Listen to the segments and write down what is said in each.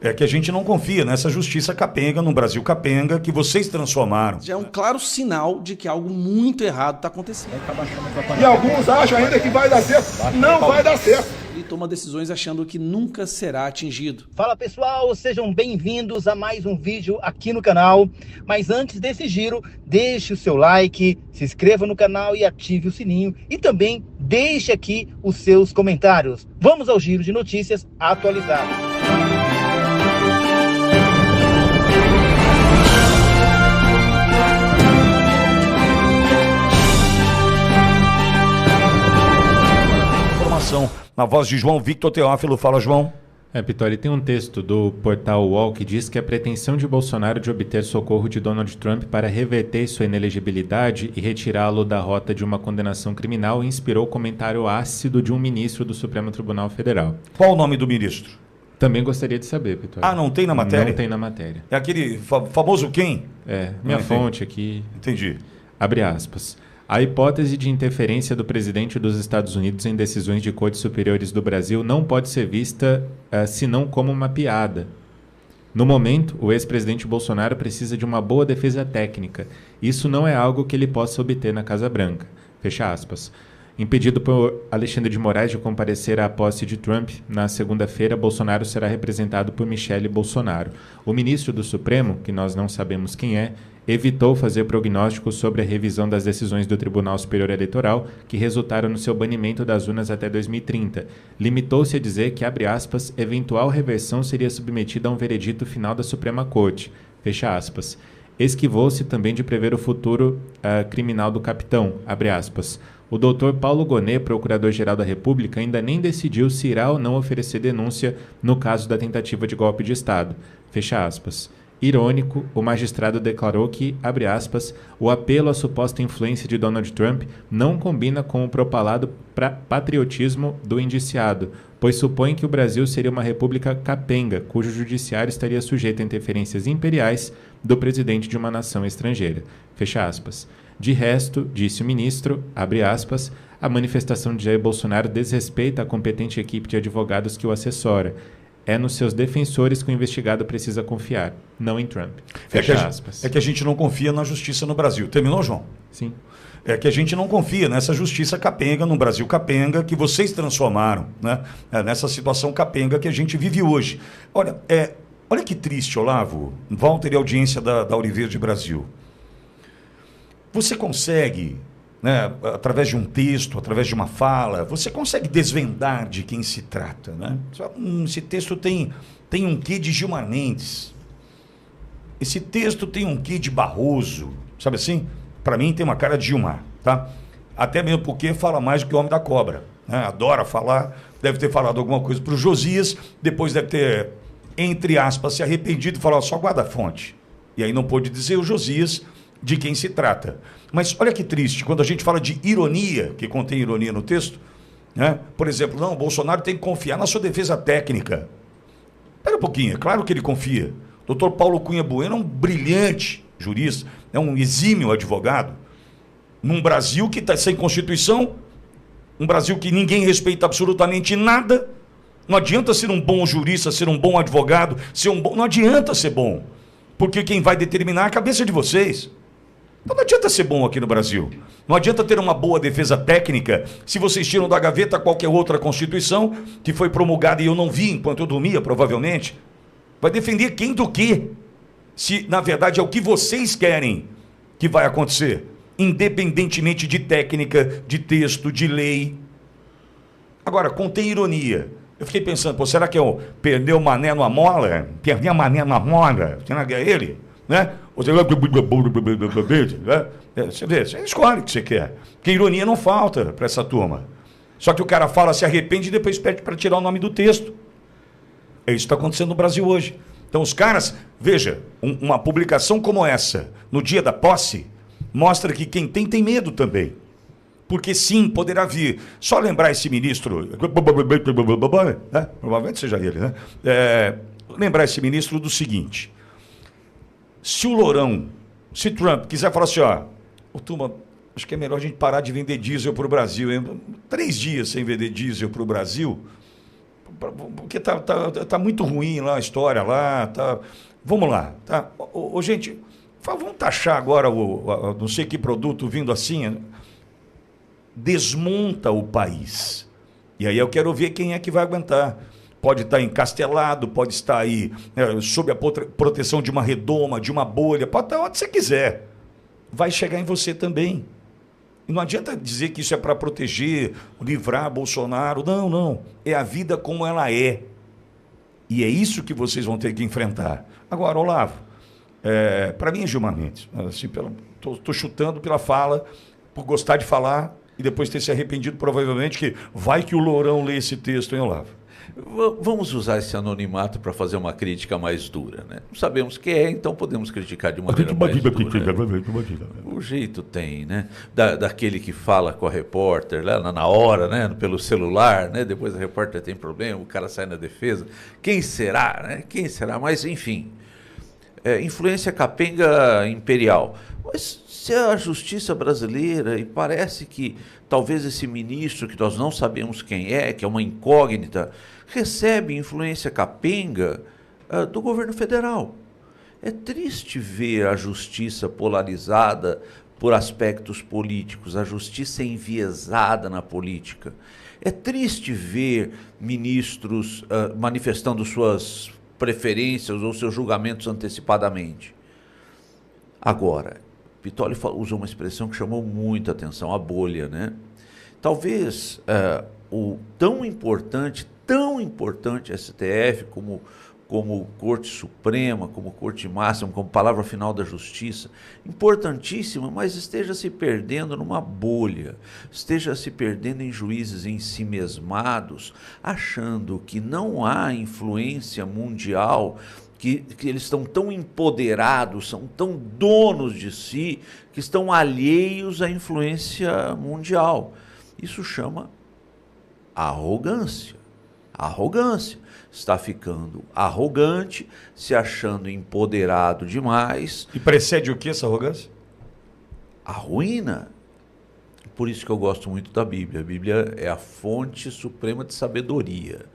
É que a gente não confia nessa justiça capenga, no Brasil capenga, que vocês transformaram. Já é um claro sinal de que algo muito errado está acontecendo. E alguns acham ainda que vai dar certo. Não vai dar certo. Ele toma decisões achando que nunca será atingido. Fala pessoal, sejam bem-vindos a mais um vídeo aqui no canal. Mas antes desse giro, deixe o seu like, se inscreva no canal e ative o sininho. E também deixe aqui os seus comentários. Vamos ao giro de notícias atualizadas. Na voz de João Victor Teófilo. Fala, João. Pitori, tem um texto do portal UOL que diz que a pretensão de Bolsonaro de obter socorro de Donald Trump para reverter sua inelegibilidade e retirá-lo da rota de uma condenação criminal inspirou comentário ácido de um ministro do Supremo Tribunal Federal. Qual o nome do ministro? Também gostaria de saber, Pitori. Ah, não tem na matéria? Não tem na matéria. É aquele famoso quem? Minha fonte aqui. Entendi. Abre aspas. A hipótese de interferência do presidente dos Estados Unidos em decisões de cortes superiores do Brasil não pode ser vista senão como uma piada. No momento, o ex-presidente Bolsonaro precisa de uma boa defesa técnica. Isso não é algo que ele possa obter na Casa Branca. Fecha aspas. Impedido por Alexandre de Moraes de comparecer à posse de Trump, na segunda-feira, Bolsonaro será representado por Michele Bolsonaro. O ministro do Supremo, que nós não sabemos quem é, evitou fazer prognósticos sobre a revisão das decisões do Tribunal Superior Eleitoral que resultaram no seu banimento das urnas até 2030. Limitou-se a dizer que, abre aspas, eventual reversão seria submetida a um veredito final da Suprema Corte. Fecha aspas. Esquivou-se também de prever o futuro criminal do capitão, abre aspas. O doutor Paulo Gonet, procurador-geral da República, ainda nem decidiu se irá ou não oferecer denúncia no caso da tentativa de golpe de Estado. Fecha aspas. Irônico, o magistrado declarou que, abre aspas, o apelo à suposta influência de Donald Trump não combina com o propalado patriotismo do indiciado, pois supõe que o Brasil seria uma república capenga, cujo judiciário estaria sujeito a interferências imperiais do presidente de uma nação estrangeira. Fecha aspas. De resto, disse o ministro, abre aspas, a manifestação de Jair Bolsonaro desrespeita a competente equipe de advogados que o assessora. É nos seus defensores que o investigado precisa confiar, não em Trump. Fecha aspas. É que a gente não confia na justiça no Brasil. Terminou, João? Sim. É que a gente não confia nessa justiça capenga, no Brasil capenga, que vocês transformaram, né? Nessa situação capenga que a gente vive hoje. Olha que triste, Olavo, Walter e audiência da Ouriverde Brasil. Você consegue, né, através de um texto, através de uma fala, você consegue desvendar de quem se trata, né? Esse texto tem um quê de Gilmar Mendes. Esse texto tem um quê de Barroso, sabe assim? Para mim tem uma cara de Gilmar, tá? Até mesmo porque fala mais do que o Homem da Cobra, né? Adora falar, deve ter falado alguma coisa para o Josias, depois deve ter, entre aspas, se arrependido e falar, só guarda a fonte. E aí não pôde dizer o Josias de quem se trata. Mas olha que triste, quando a gente fala de ironia, que contém ironia no texto, né? Por exemplo, não, o Bolsonaro tem que confiar na sua defesa técnica. Espera um pouquinho, é claro que ele confia. O Dr. Paulo Cunha Bueno é um brilhante jurista, é um exímio advogado, num Brasil que está sem Constituição, um Brasil que ninguém respeita absolutamente nada. Não adianta ser um bom jurista, ser um bom advogado, não adianta ser bom, porque quem vai determinar é a cabeça de vocês. Então não adianta ser bom aqui no Brasil. Não adianta ter uma boa defesa técnica se vocês tiram da gaveta qualquer outra Constituição que foi promulgada e eu não vi enquanto eu dormia, provavelmente. Vai defender quem do quê? Se, na verdade, é o que vocês querem que vai acontecer, independentemente de técnica, de texto, de lei. Agora, contém ironia. Eu fiquei pensando, será que eu perdi o mané numa mola? Perdi a mané na mola? Será que é ele? Né? Você vê, você escolhe o que você quer. Porque ironia não falta para essa turma. Só que o cara fala, se arrepende e depois pede para tirar o nome do texto. É isso que está acontecendo no Brasil hoje. Então os caras, veja, uma publicação como essa, no dia da posse, mostra que quem tem medo também. Porque sim, poderá vir. Só lembrar esse ministro, né? Provavelmente seja ele, né? Lembrar esse ministro do seguinte: se o Lourão, se Trump quiser falar assim, turma, acho que é melhor a gente parar de vender diesel para o Brasil, hein? 3 dias sem vender diesel para o Brasil, Porque tá muito ruim lá a história lá. Tá... Vamos lá. Tá? Gente, vamos taxar agora não sei que produto vindo assim. Desmonta o país. E aí eu quero ver quem é que vai aguentar. Pode estar encastelado, pode estar aí sob a proteção de uma redoma, de uma bolha, pode estar onde você quiser. Vai chegar em você também. E não adianta dizer que isso é para proteger, livrar Bolsonaro. Não, não. É a vida como ela é. E é isso que vocês vão ter que enfrentar. Agora, Olavo, para mim é Gilmar Mendes. Assim, tô chutando pela fala, por gostar de falar e depois ter se arrependido, provavelmente, que vai que o Lourão lê esse texto, hein, Olavo? Vamos usar esse anonimato para fazer uma crítica mais dura, né? Não sabemos quem é, então podemos criticar de maneira mais dura. O jeito tem, né? Daquele que fala com a repórter lá na hora, né? Pelo celular, né? Depois a repórter tem problema, o cara sai na defesa. Quem será, né? Quem será? Mas, enfim, influência capenga imperial. Mas se a justiça brasileira, e parece que talvez esse ministro, que nós não sabemos quem é, que é uma incógnita, recebe influência capenga do governo federal. É triste ver a justiça polarizada por aspectos políticos, a justiça enviesada na política. É triste ver ministros manifestando suas preferências ou seus julgamentos antecipadamente. Agora, Pittoli usou uma expressão que chamou muita atenção, a bolha, né? Talvez o tão importante STF como Corte Suprema, como Corte Máxima, como palavra final da Justiça, importantíssima, mas esteja se perdendo numa bolha, esteja se perdendo em juízes ensimesmados, achando que não há influência mundial, que eles estão tão empoderados, são tão donos de si, que estão alheios à influência mundial. Isso chama arrogância. Arrogância. Está ficando arrogante, se achando empoderado demais. E precede o que essa arrogância? A ruína. Por isso que eu gosto muito da Bíblia. A Bíblia é a fonte suprema de sabedoria.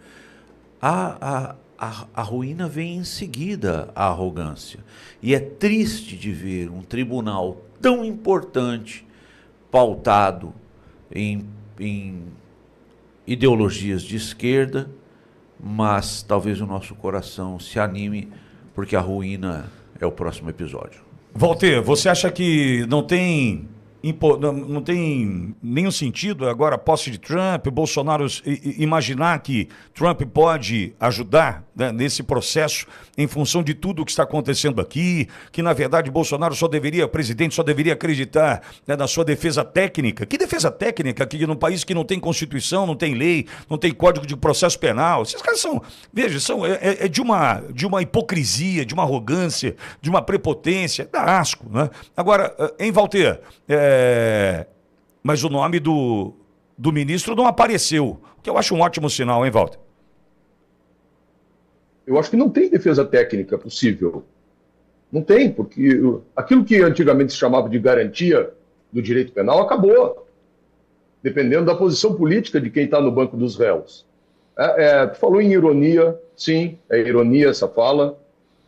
A ruína vem em seguida à arrogância. E é triste de ver um tribunal tão importante pautado em ideologias de esquerda, mas talvez o nosso coração se anime, porque a ruína é o próximo episódio. Walter, você acha que não tem nenhum sentido agora a posse de Trump, Bolsonaro imaginar que Trump pode ajudar, né, nesse processo em função de tudo o que está acontecendo aqui, que na verdade Bolsonaro o presidente só deveria acreditar, né, na sua defesa técnica. Que defesa técnica que num país que não tem Constituição, não tem lei, não tem Código de Processo Penal? Esses caras de uma hipocrisia, de uma arrogância, de uma prepotência, dá asco, né? Agora, hein, Walter, mas o nome do ministro não apareceu, que eu acho um ótimo sinal, hein, Walter? Eu acho que não tem defesa técnica possível. Não tem, porque aquilo que antigamente se chamava de garantia do direito penal acabou, dependendo da posição política de quem está no banco dos réus. Tu falou em ironia, sim, é ironia essa fala.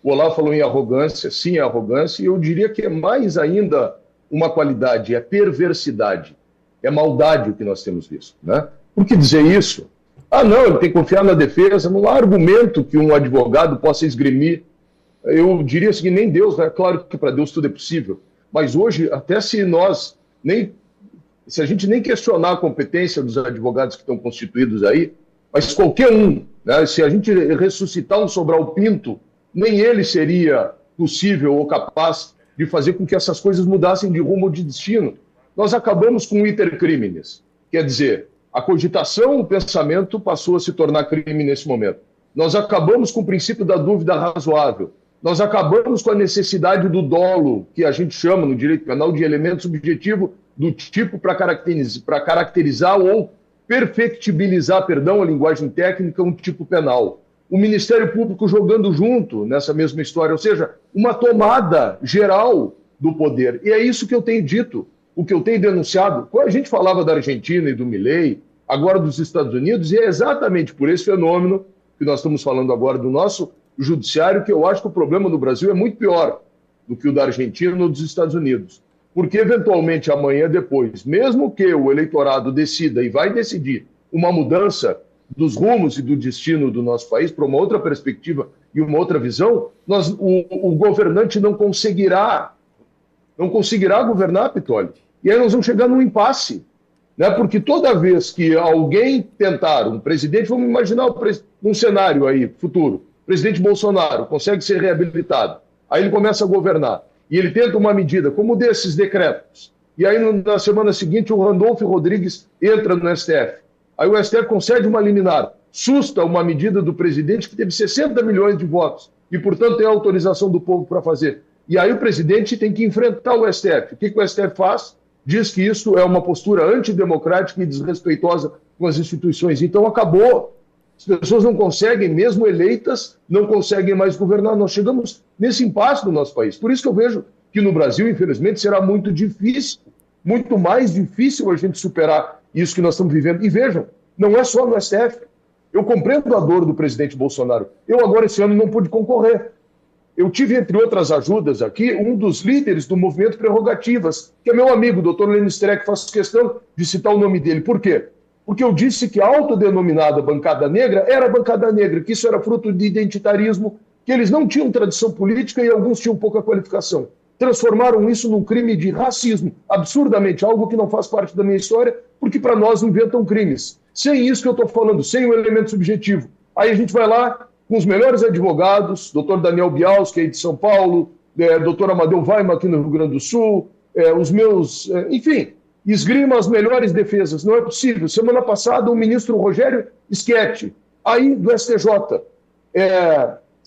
O Olavo falou em arrogância, sim, é arrogância, e eu diria que é mais ainda uma qualidade, é perversidade, é maldade o que nós temos visto, né? Por que dizer isso? Não, ele tem que confiar na defesa, não há argumento que um advogado possa esgrimir. Eu diria assim, nem Deus, né? Claro que para Deus tudo é possível, mas hoje, até se a gente nem questionar a competência dos advogados que estão constituídos aí, mas qualquer um, né? Se a gente ressuscitar um Sobral Pinto, nem ele seria possível ou capaz de fazer com que essas coisas mudassem de rumo ou de destino. Nós acabamos com o iter criminis, quer dizer, a cogitação, o pensamento passou a se tornar crime nesse momento. Nós acabamos com o princípio da dúvida razoável. Nós acabamos com a necessidade do dolo, que a gente chama no direito penal de elemento subjetivo do tipo para caracterizar ou perfectibilizar, a linguagem técnica, um tipo penal. O Ministério Público jogando junto nessa mesma história, ou seja, uma tomada geral do poder. E é isso que eu tenho dito, o que eu tenho denunciado. Quando a gente falava da Argentina e do Milei, agora dos Estados Unidos, e é exatamente por esse fenômeno que nós estamos falando agora do nosso judiciário, que eu acho que o problema no Brasil é muito pior do que o da Argentina ou dos Estados Unidos. Porque, eventualmente, amanhã depois, mesmo que o eleitorado decida e vai decidir uma mudança dos rumos e do destino do nosso país para uma outra perspectiva e uma outra visão, o governante não conseguirá governar, Pitoli. E aí nós vamos chegar num impasse, né? Porque toda vez que alguém tentar, um presidente, vamos imaginar um cenário aí futuro, o presidente Bolsonaro consegue ser reabilitado, aí ele começa a governar, e ele tenta uma medida como desses decretos, e aí na semana seguinte o Randolfo Rodrigues entra no STF, aí o STF concede uma liminar, susta uma medida do presidente que teve 60 milhões de votos, e portanto tem autorização do povo para fazer. E aí o presidente tem que enfrentar o STF. O que o STF faz? Diz que isso é uma postura antidemocrática e desrespeitosa com as instituições. Então acabou. As pessoas não conseguem, mesmo eleitas, não conseguem mais governar. Nós chegamos nesse impasse no nosso país. Por isso que eu vejo que no Brasil, infelizmente, será muito difícil, muito mais difícil a gente superar isso que nós estamos vivendo. E vejam, não é só no STF. Eu compreendo a dor do presidente Bolsonaro. Eu agora, esse ano, não pude concorrer. Eu tive, entre outras ajudas aqui, um dos líderes do movimento Prerrogativas, que é meu amigo, o doutor Lênin Streck, faço questão de citar o nome dele. Por quê? Porque eu disse que a autodenominada bancada negra era a bancada negra, que isso era fruto de identitarismo, que eles não tinham tradição política e alguns tinham pouca qualificação. Transformaram isso num crime de racismo, absurdamente, algo que não faz parte da minha história, porque para nós inventam crimes. Sem isso que eu estou falando, sem o elemento subjetivo. Aí a gente vai lá com os melhores advogados, doutor Daniel Bials, que é de São Paulo, doutor Amadeu Weimar, aqui no Rio Grande do Sul, os meus, enfim, esgrima as melhores defesas. Não é possível. Semana passada, o ministro Rogério Schetti, aí do STJ,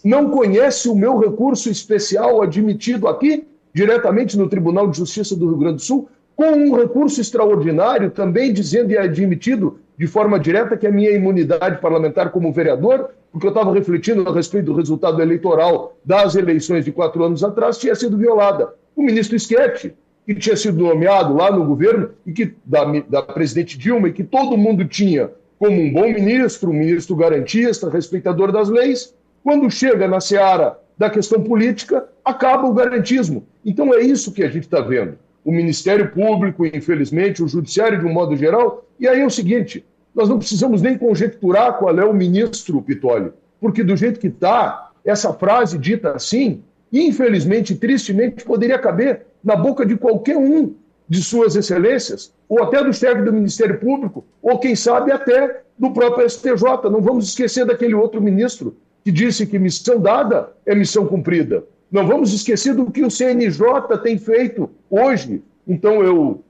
não conhece o meu recurso especial admitido aqui, diretamente no Tribunal de Justiça do Rio Grande do Sul, com um recurso extraordinário, também dizendo e admitido de forma direta que a minha imunidade parlamentar como vereador, porque eu estava refletindo a respeito do resultado eleitoral das eleições de 4 anos atrás, tinha sido violada. O ministro Schetti, que tinha sido nomeado lá no governo, e que, da presidente Dilma, e que todo mundo tinha como um bom ministro, um ministro garantista, respeitador das leis, quando chega na seara da questão política, acaba o garantismo. Então é isso que a gente está vendo. O Ministério Público, infelizmente, o Judiciário de um modo geral. E aí é o seguinte, nós não precisamos nem conjecturar qual é o ministro, Pitoli, porque do jeito que está, essa frase dita assim, infelizmente, tristemente, poderia caber na boca de qualquer um de suas excelências, ou até do chefe do Ministério Público, ou quem sabe até do próprio STJ. Não vamos esquecer daquele outro ministro que disse que missão dada é missão cumprida. Não vamos esquecer do que o CNJ tem feito hoje. Então eu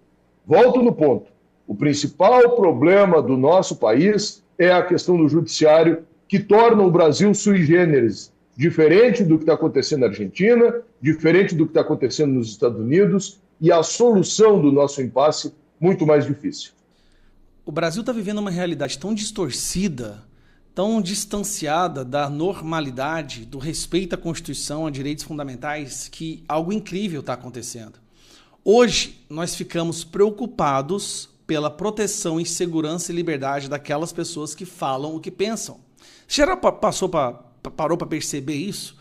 volto no ponto. O principal problema do nosso país é a questão do judiciário, que torna o Brasil sui generis, diferente do que está acontecendo na Argentina, diferente do que está acontecendo nos Estados Unidos, e a solução do nosso impasse muito mais difícil. O Brasil está vivendo uma realidade tão distorcida, tão distanciada da normalidade, do respeito à Constituição, a direitos fundamentais, que algo incrível está acontecendo. Hoje, nós ficamos preocupados pela proteção e segurança e liberdade daquelas pessoas que falam o que pensam. Você já parou para perceber isso?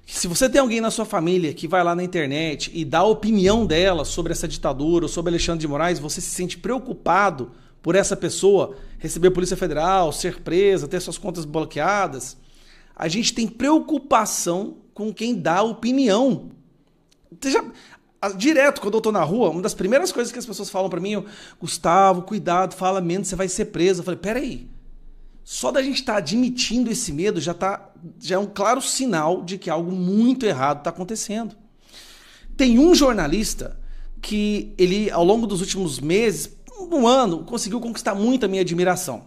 Que se você tem alguém na sua família que vai lá na internet e dá a opinião dela sobre essa ditadura ou sobre Alexandre de Moraes, você se sente preocupado por essa pessoa receber a Polícia Federal, ser presa, ter suas contas bloqueadas. A gente tem preocupação com quem dá opinião. Direto, quando eu tô na rua, uma das primeiras coisas que as pessoas falam para mim, Gustavo, cuidado, fala menos, você vai ser preso. Eu falei, peraí, só da gente estar admitindo esse medo já é um claro sinal de que algo muito errado está acontecendo. Tem um jornalista que ele, ao longo dos últimos meses, um ano, conseguiu conquistar muito a minha admiração,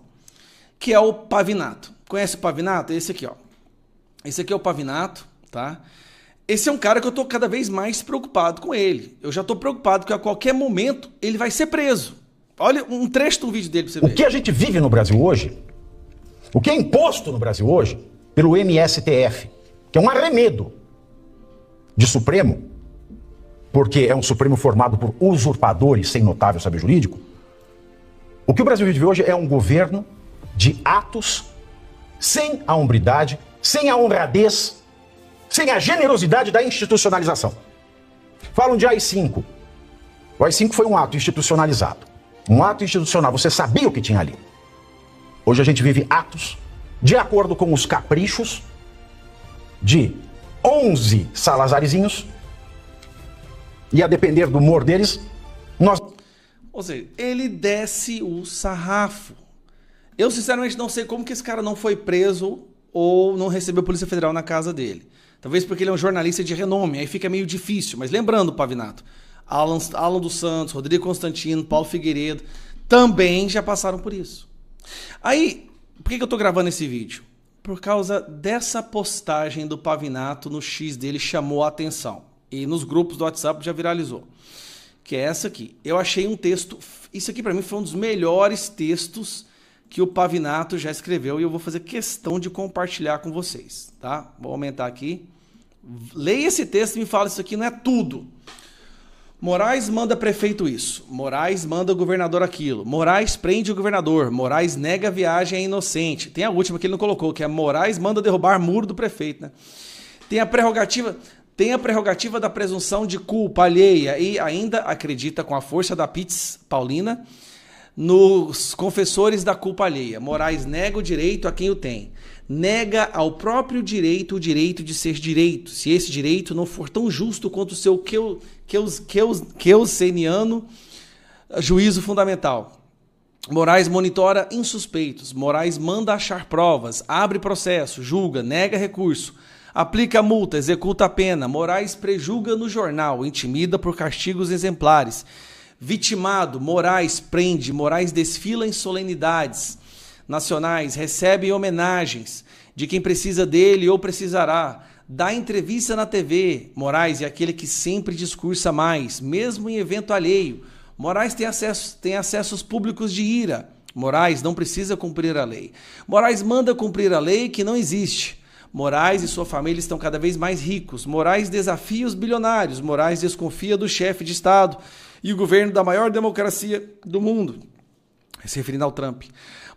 que é o Pavinato. Conhece o Pavinato? Esse aqui, ó. Esse aqui é o Pavinato, tá? Esse é um cara que eu tô cada vez mais preocupado com ele. Eu já tô preocupado que a qualquer momento ele vai ser preso. Olha um trecho de um vídeo dele pra você ver. O que a gente vive no Brasil hoje, o que é imposto no Brasil hoje, pelo MSTF, que é um arremedo de Supremo, porque é um Supremo formado por usurpadores sem notável saber jurídico, O que o Brasil vive hoje é um governo de atos sem a hombridade, sem a honradez, sem a generosidade da institucionalização. Falam de AI-5. O AI-5 foi um ato institucionalizado. Um ato institucional. Você sabia o que tinha ali. Hoje a gente vive atos de acordo com os caprichos de 11 salazarizinhos e a depender do humor deles, nós... Ou seja, ele desce o sarrafo. Eu sinceramente não sei como que esse cara não foi preso ou não recebeu a Polícia Federal na casa dele. Talvez porque ele é um jornalista de renome, aí fica meio difícil. Mas lembrando, Pavinato, Alan dos Santos, Rodrigo Constantino, Paulo Figueiredo, também já passaram por isso. Aí, por que eu tô gravando esse vídeo? Por causa dessa postagem do Pavinato no X dele chamou a atenção. E nos grupos do WhatsApp já viralizou. Que é essa aqui. Eu achei um texto... Isso aqui para mim foi um dos melhores textos que o Pavinato já escreveu e eu vou fazer questão de compartilhar com vocês, tá? Vou aumentar aqui. Leia esse texto e me fala, isso aqui não é tudo. Moraes manda prefeito isso. Moraes manda o governador aquilo. Moraes prende o governador. Moraes nega a viagem, é inocente. Tem a última que ele não colocou, que é Moraes manda derrubar muro do prefeito, né? Tem a prerrogativa da presunção de culpa alheia e ainda acredita com a força da Pitts Paulina nos confessores da culpa alheia. Moraes nega o direito a quem o tem. Nega ao próprio direito o direito de ser direito, se esse direito não for tão justo quanto o seu keuseniano juízo fundamental. Moraes monitora insuspeitos. Moraes manda achar provas, abre processo, julga, nega recurso, aplica multa, executa a pena. Moraes prejulga no jornal, intimida por castigos exemplares. Vitimado, Moraes prende. Moraes desfila em solenidades nacionais, recebe homenagens de quem precisa dele ou precisará, dá entrevista na TV. Moraes é aquele que sempre discursa mais, mesmo em evento alheio. Moraes tem acessos públicos de ira. Moraes não precisa cumprir a lei. Moraes manda cumprir a lei que não existe. Moraes e sua família estão cada vez mais ricos. Moraes desafia os bilionários. Moraes desconfia do chefe de Estado e o governo da maior democracia do mundo, se referindo ao Trump.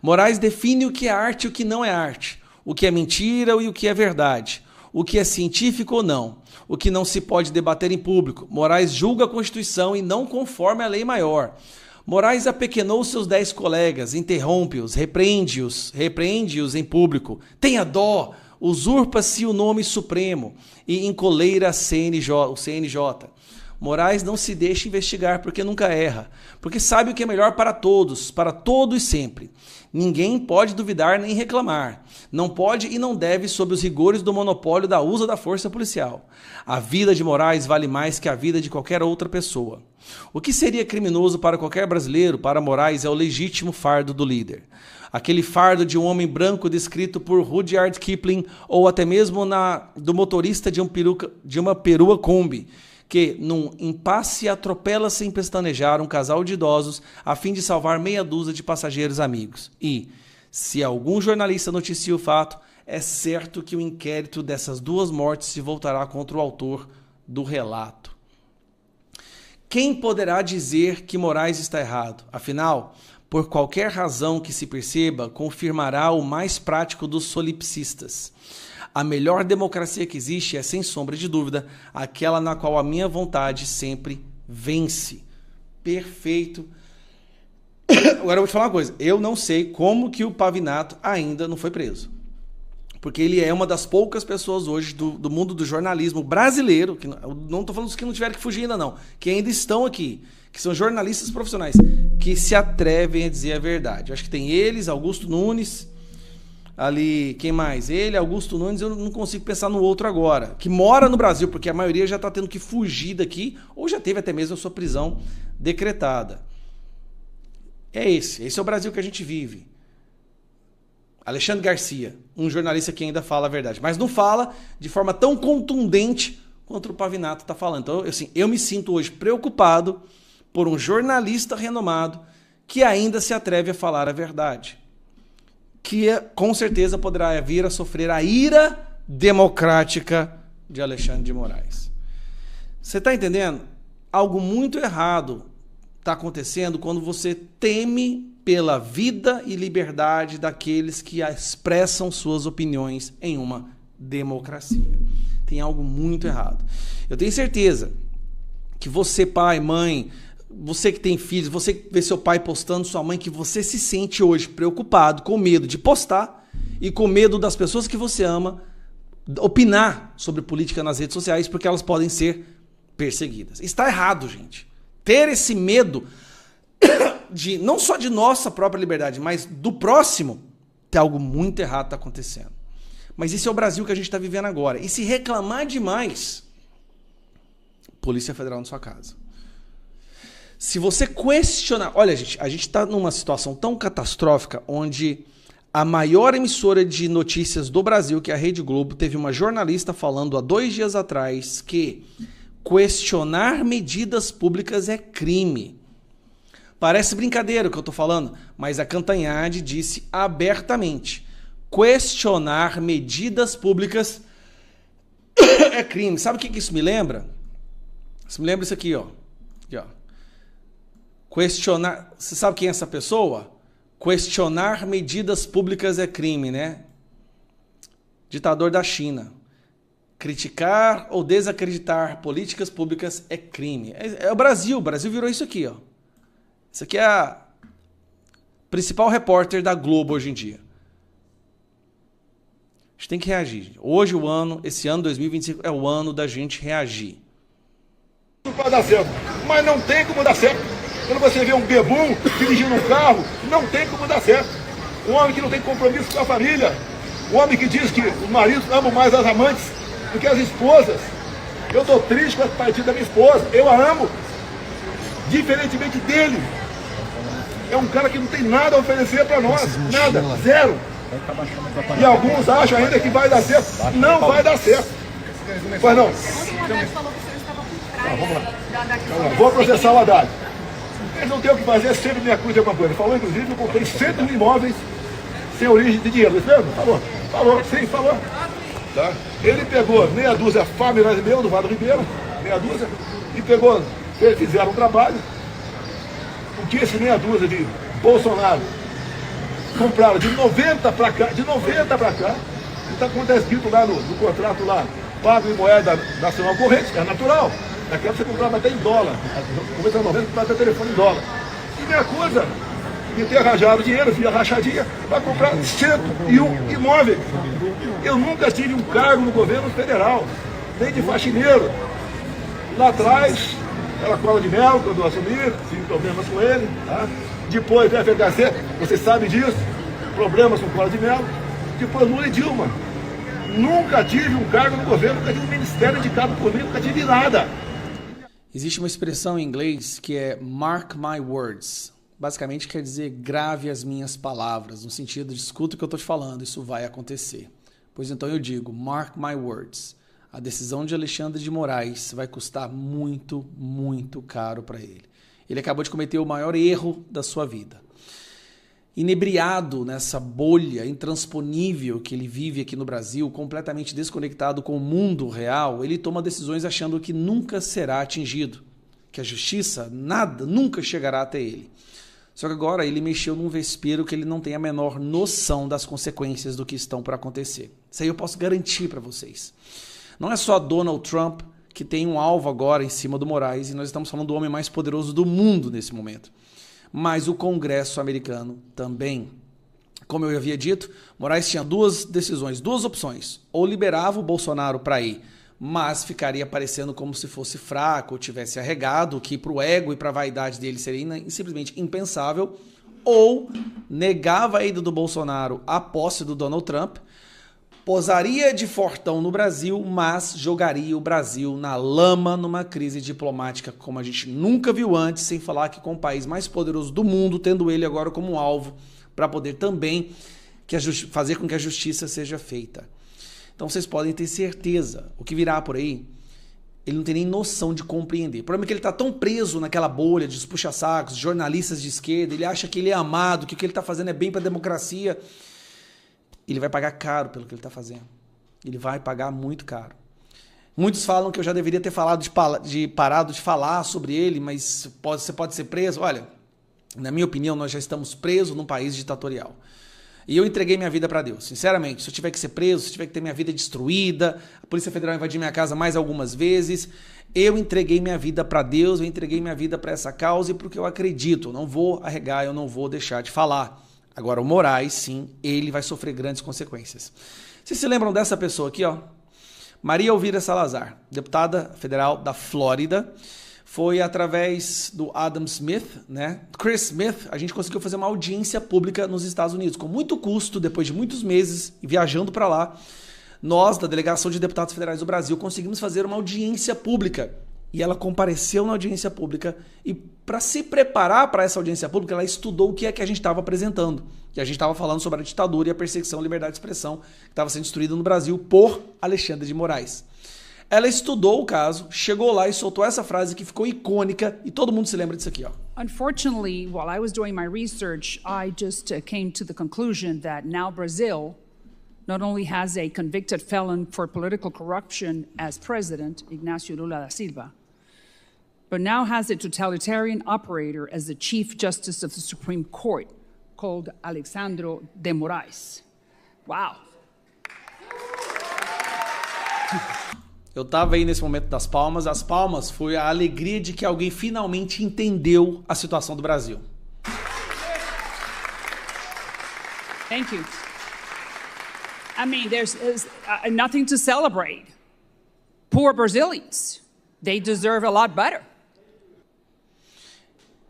Moraes define o que é arte e o que não é arte, o que é mentira e o que é verdade, o que é científico ou não, o que não se pode debater em público. Moraes julga a Constituição e não conforme a lei maior. Moraes apequenou seus 10 colegas, interrompe-os, repreende-os em público, tenha dó, usurpa-se o nome supremo e encoleira o CNJ. Moraes não se deixa investigar porque nunca erra, porque sabe o que é melhor para todos e sempre. Ninguém pode duvidar nem reclamar. Não pode e não deve sob os rigores do monopólio da uso da força policial. A vida de Moraes vale mais que a vida de qualquer outra pessoa. O que seria criminoso para qualquer brasileiro, para Moraes é o legítimo fardo do líder. Aquele fardo de um homem branco descrito por Rudyard Kipling ou até mesmo do motorista de uma perua Kombi, que, num impasse, atropela sem pestanejar um casal de idosos a fim de salvar meia dúzia de passageiros amigos. E, se algum jornalista noticia o fato, é certo que o inquérito dessas duas mortes se voltará contra o autor do relato. Quem poderá dizer que Moraes está errado? Afinal, por qualquer razão que se perceba, confirmará o mais prático dos solipsistas. A melhor democracia que existe é, sem sombra de dúvida, aquela na qual a minha vontade sempre vence. Perfeito. Agora eu vou te falar uma coisa. Eu não sei como que o Pavinato ainda não foi preso. Porque ele é uma das poucas pessoas hoje do mundo do jornalismo brasileiro, que não estou falando dos que não tiveram que fugir ainda não, que ainda estão aqui, que são jornalistas profissionais, que se atrevem a dizer a verdade. Eu acho que tem eles, Augusto Nunes... Ali, quem mais? Ele, Augusto Nunes, eu não consigo pensar no outro agora. Que mora no Brasil, porque a maioria já está tendo que fugir daqui, ou já teve até mesmo a sua prisão decretada. Esse é o Brasil que a gente vive. Alexandre Garcia, um jornalista que ainda fala a verdade, mas não fala de forma tão contundente quanto o Pavinato está falando. Então, assim, eu me sinto hoje preocupado por um jornalista renomado que ainda se atreve a falar a verdade. Que com certeza poderá vir a sofrer a ira democrática de Alexandre de Moraes. Você está entendendo? Algo muito errado está acontecendo quando você teme pela vida e liberdade daqueles que expressam suas opiniões em uma democracia. Tem algo muito errado. Eu tenho certeza que você, pai, mãe, você que tem filhos, você que vê seu pai postando, sua mãe, que você se sente hoje preocupado, com medo de postar e com medo das pessoas que você ama opinar sobre política nas redes sociais, porque elas podem ser perseguidas. Está errado, gente. Ter esse medo de não só de nossa própria liberdade, mas do próximo, tem algo muito errado está acontecendo. Mas esse é o Brasil que a gente está vivendo agora. E se reclamar demais, Polícia Federal na sua casa. Se você questionar... Olha, gente, a gente está numa situação tão catastrófica onde a maior emissora de notícias do Brasil, que é a Rede Globo, teve uma jornalista falando há 2 dias atrás que questionar medidas públicas é crime. Parece brincadeira o que eu estou falando, mas a Cantanhede disse abertamente: questionar medidas públicas é crime. Sabe o que isso me lembra? Isso me lembra isso aqui, ó. Aqui, ó. Questionar... Você sabe quem é essa pessoa? Questionar medidas públicas é crime, né? Ditador da China. Criticar ou desacreditar políticas públicas é crime. É o Brasil. O Brasil virou isso aqui, ó. Isso aqui é a principal repórter da Globo hoje em dia. A gente tem que reagir, gente. Hoje esse ano 2025 é o ano da gente reagir. Não pode dar certo, mas não tem como dar certo. Quando você vê um bebum dirigindo um carro, não tem como dar certo. Um homem que não tem compromisso com a família, um homem que diz que os maridos amam mais as amantes do que as esposas. Eu estou triste com a partida da minha esposa, eu a amo, diferentemente dele. É um cara que não tem nada a oferecer para nós, nada, zero. E alguns acham ainda que vai dar certo. Não vai dar certo. Pois não. Vamos lá. Vou processar o Haddad. Eles não têm o que fazer, sempre me acusam de alguma coisa. Ele falou, inclusive, que eu comprei 100 imóveis sem origem de dinheiro. Isso mesmo? Falou, sim, falou. Tá? Ele pegou meia dúzia familiares meu, do Vado Ribeiro, meia dúzia, e pegou, eles fizeram um trabalho, o que esse meia dúzia de Bolsonaro compraram de 90 para cá, e está como está escrito lá no contrato lá, pago em moeda nacional corrente, é natural. Naquela você comprava até em dólar, começando a 90, comprava até telefone em dólar. E me acusa de ter arranjado dinheiro, fiz a rachadinha, para comprar 101 imóveis. Eu nunca tive um cargo no governo federal, nem de faxineiro. Lá atrás, aquela cola de mel, quando eu assumi, tive problemas com ele. Tá? Depois veio a FHC, você sabe disso, problemas com cola de mel. Depois Lula e Dilma. Nunca tive um cargo no governo, nunca tive um ministério indicado por mim, nunca tive nada. Existe uma expressão em inglês que é mark my words. Basicamente quer dizer grave as minhas palavras, no sentido de escuta o que eu estou te falando, isso vai acontecer. Pois então eu digo, mark my words. A decisão de Alexandre de Moraes vai custar muito, muito caro para ele. Ele acabou de cometer o maior erro da sua vida. Inebriado nessa bolha intransponível que ele vive aqui no Brasil, completamente desconectado com o mundo real, ele toma decisões achando que nunca será atingido, que a justiça, nunca chegará até ele. Só que agora ele mexeu num vespeiro que ele não tem a menor noção das consequências do que estão para acontecer. Isso aí eu posso garantir para vocês. Não é só Donald Trump que tem um alvo agora em cima do Moraes, e nós estamos falando do homem mais poderoso do mundo nesse momento. Mas o Congresso americano também. Como eu havia dito, Moraes tinha 2 decisões, 2 opções. Ou liberava o Bolsonaro para ir, mas ficaria parecendo como se fosse fraco, ou tivesse arregado, o que para o ego e para a vaidade dele seria simplesmente impensável. Ou negava a ida do Bolsonaro à posse do Donald Trump, posaria de fortão no Brasil, mas jogaria o Brasil na lama numa crise diplomática como a gente nunca viu antes, sem falar que com o país mais poderoso do mundo, tendo ele agora como alvo para poder também fazer com que a justiça seja feita. Então vocês podem ter certeza, o que virá por aí, ele não tem nem noção de compreender. O problema é que ele está tão preso naquela bolha de puxa-sacos, jornalistas de esquerda, ele acha que ele é amado, que o que ele está fazendo é bem para a democracia. Ele vai pagar caro pelo que ele está fazendo. Ele vai pagar muito caro. Muitos falam que eu já deveria ter parado de falar sobre ele, mas você pode ser preso. Olha, Na minha opinião, nós já estamos presos num país ditatorial. E eu entreguei minha vida para Deus. Sinceramente, se eu tiver que ser preso, se eu tiver que ter minha vida destruída, a Polícia Federal invadir minha casa mais algumas vezes, eu entreguei minha vida para Deus, eu entreguei minha vida para essa causa e porque eu acredito. Eu não vou arregar, eu não vou deixar de falar. Agora, o Moraes, sim, ele vai sofrer grandes consequências. Vocês se lembram dessa pessoa aqui, ó? Maria Elvira Salazar, deputada federal da Flórida. Foi através do Adam Smith, né? Chris Smith, a gente conseguiu fazer uma audiência pública nos Estados Unidos. Com muito custo, depois de muitos meses viajando para lá, nós, da Delegação de Deputados Federais do Brasil, conseguimos fazer uma audiência pública. E ela compareceu na audiência pública e, para se preparar para essa audiência pública, ela estudou o que é que a gente estava apresentando. E a gente estava falando sobre a ditadura e a perseguição à liberdade de expressão que estava sendo destruída no Brasil por Alexandre de Moraes. Ela estudou o caso, chegou lá e soltou essa frase que ficou icônica e todo mundo se lembra disso aqui, ó. Unfortunately, while I was doing my research, I just came to the conclusion that now Brazil not only has a convicted felon for political corruption as president, Ignacio Lula da Silva, but now has a totalitarian operator as the Chief Justice of the Supreme Court, called Alexandre de Moraes. Wow. Eu estava aí nesse momento das palmas. As palmas foi a alegria de que alguém finalmente entendeu a situação do Brasil. Thank you. I mean, there's nothing to celebrate. Poor Brazilians. They deserve a lot better.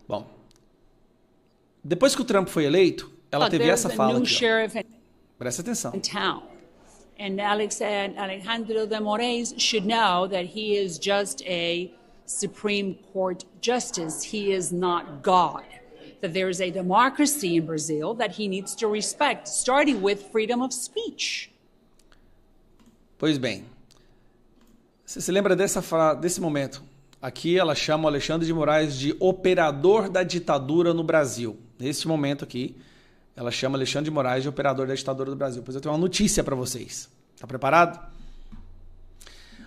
Bom, depois que o Trump foi eleito, ela teve essa fala aqui. Presta atenção. And Alexandre de Moraes should know that he is just a Supreme Court justice. He is not God. That there is a democracy in Brazil that he needs to respect, starting with freedom of speech. Pois bem, você se lembra desse momento? Aqui ela chama o Alexandre de Moraes de operador da ditadura no Brasil. Nesse momento aqui, ela chama Alexandre de Moraes de operador da ditadura do Brasil. Pois eu tenho uma notícia para vocês. Tá preparado?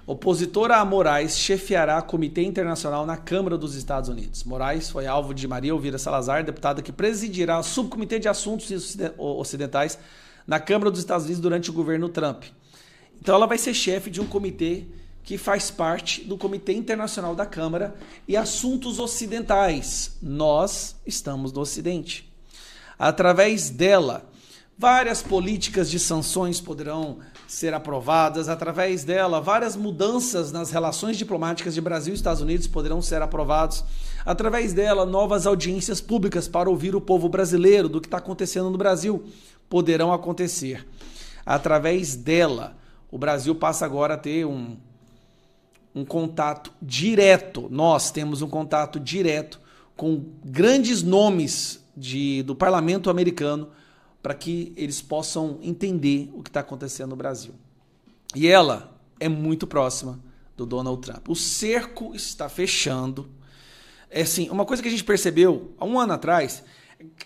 Opositora a Moraes chefiará Comitê Internacional na Câmara dos Estados Unidos. Moraes foi alvo de Maria Elvira Salazar, deputada que presidirá o Subcomitê de Assuntos Ocidentais na Câmara dos Estados Unidos durante o governo Trump. Então ela vai ser chefe de um comitê que faz parte do Comitê Internacional da Câmara e Assuntos Ocidentais. Nós estamos no Ocidente. Através dela, várias políticas de sanções poderão ser aprovadas. Através dela, várias mudanças nas relações diplomáticas de Brasil e Estados Unidos poderão ser aprovadas. Através dela, novas audiências públicas para ouvir o povo brasileiro do que está acontecendo no Brasil poderão acontecer. Através dela, o Brasil passa agora a ter um contato direto. Nós temos um contato direto com grandes nomes do parlamento americano para que eles possam entender o que está acontecendo no Brasil. E ela é muito próxima do Donald Trump. O cerco está fechando. É assim, uma coisa que a gente percebeu há um ano atrás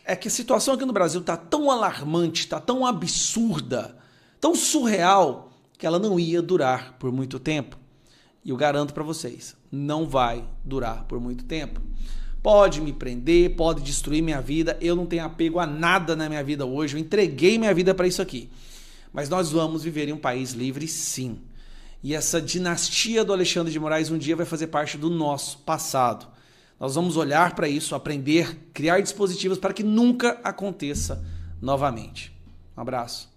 é que a situação aqui no Brasil está tão alarmante, está tão absurda, tão surreal, que ela não ia durar por muito tempo. E eu garanto para vocês, não vai durar por muito tempo. Pode me prender, pode destruir minha vida, eu não tenho apego a nada na minha vida hoje, eu entreguei minha vida para isso aqui. Mas nós vamos viver em um país livre, sim. E essa dinastia do Alexandre de Moraes um dia vai fazer parte do nosso passado. Nós vamos olhar para isso, aprender, criar dispositivos para que nunca aconteça novamente. Um abraço.